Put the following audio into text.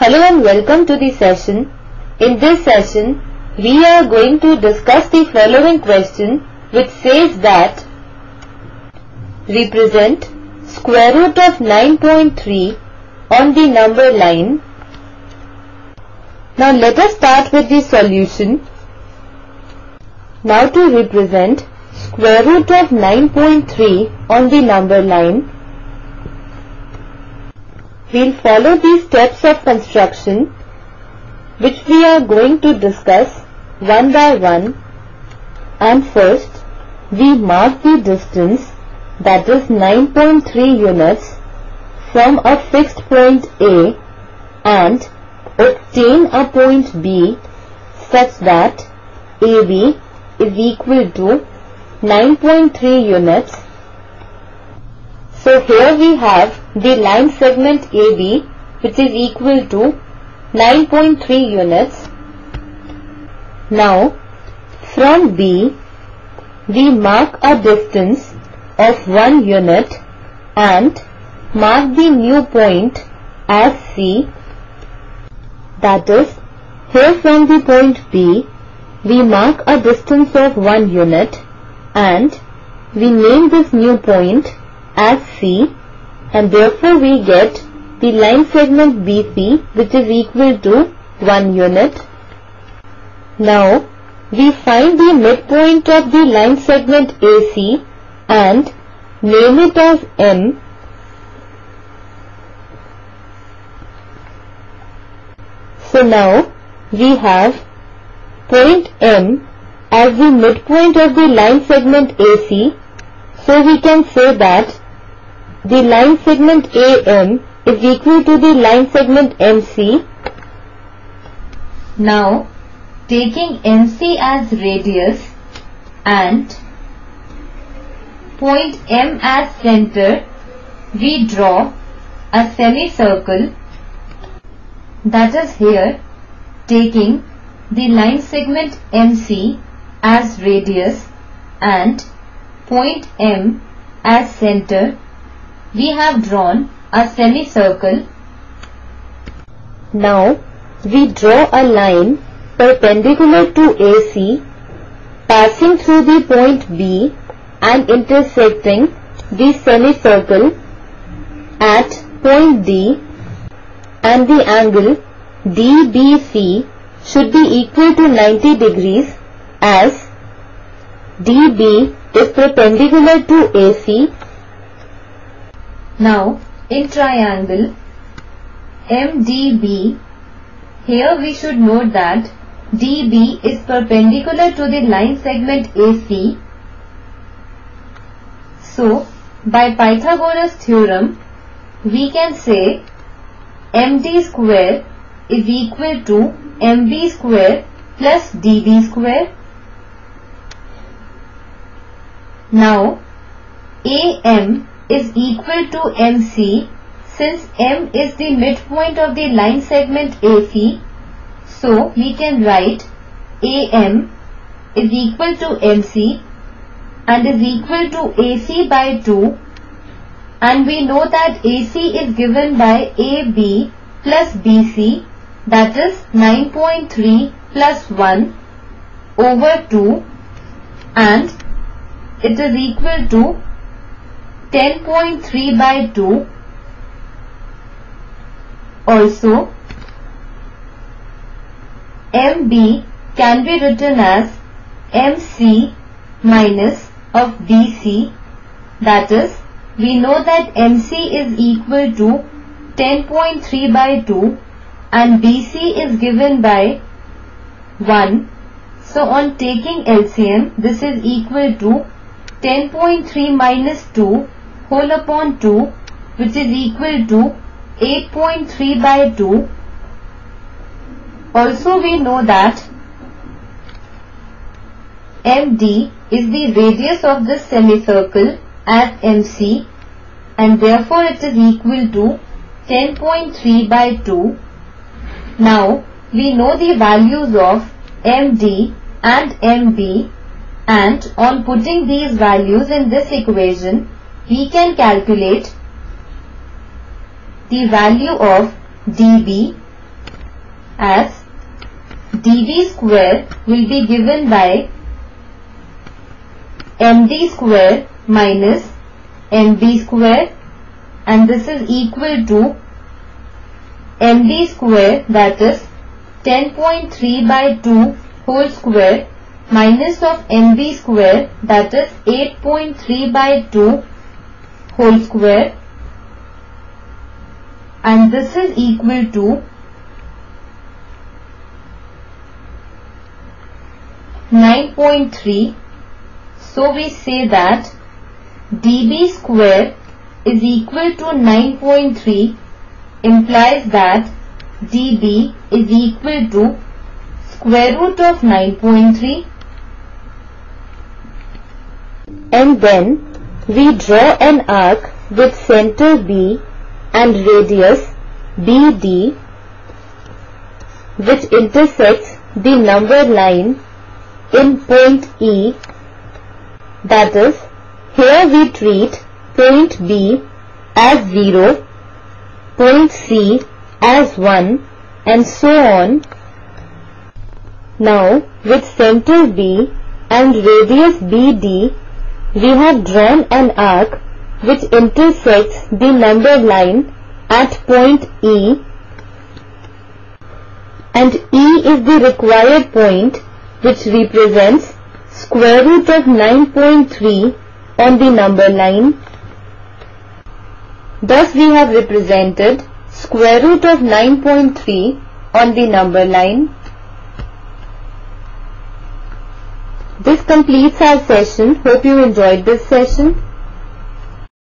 Hello and welcome to the session. In this session, we are going to discuss the following question which says that represent square root of 9.3 on the number line. Now let us start with the solution. Now to represent square root of 9.3 on the number line, we'll follow these steps of construction which we are going to discuss one by one. And first, we mark the distance, that is 9.3 units, from a fixed point A and obtain a point B such that AB is equal to 9.3 units. So here we have the line segment AB which is equal to 9.3 units. Now from B we mark a distance of 1 unit and mark the new point as C. That is, here from the point B we mark a distance of 1 unit and we name this new point as C, and therefore we get the line segment BC which is equal to 1 unit. Now we find the midpoint of the line segment AC and name it as M. So now we have point M as the midpoint of the line segment AC, so we can say that the line segment AM is equal to the line segment MC. Now, taking MC as radius and point M as center, we draw a semicircle, that is here, taking the line segment MC as radius and point M as center, we have drawn a semicircle. Now we draw a line perpendicular to AC passing through the point B and intersecting the semicircle at point D, and the angle DBC should be equal to 90 degrees as DB is perpendicular to AC. Now in triangle MDB, here we should note that DB is perpendicular to the line segment AC. So by Pythagoras theorem we can say MD square is equal to MB square plus DB square. Now AM is equal to MC, since M is the midpoint of the line segment AC, so we can write AM is equal to MC and is equal to AC by 2, and we know that AC is given by AB plus BC, that is 9.3 plus 1 over 2, and it is equal to 10.3 by 2. Also, MB can be written as MC minus of BC, that is, we know that MC is equal to 10.3 by 2 and BC is given by 1. So on taking LCM, this is equal to 10.3 minus 2 whole upon 2, which is equal to 8.3 by 2. Also we know that MD is the radius of this semicircle as MC, and therefore it is equal to 10.3 by 2. Now we know the values of MD and MB, and on putting these values in this equation we can calculate the value of dB as dv square will be given by md square minus mb square, and this is equal to md square, that is 10.3 by 2 whole square minus of mb square, that is 8.3 by 2 whole square, and this is equal to 9.3. So we say that db square is equal to 9.3, implies that db is equal to square root of 9.3. And then we draw an arc with center B and radius BD, which intersects the number line in point E. That is, here we treat point B as 0, point C as 1, and so on. Now, with center B and radius BD, we have drawn an arc which intersects the number line at point E, and E is the required point which represents square root of 9.3 on the number line. Thus we have represented square root of 9.3 on the number line. This completes our session. Hope you enjoyed this session.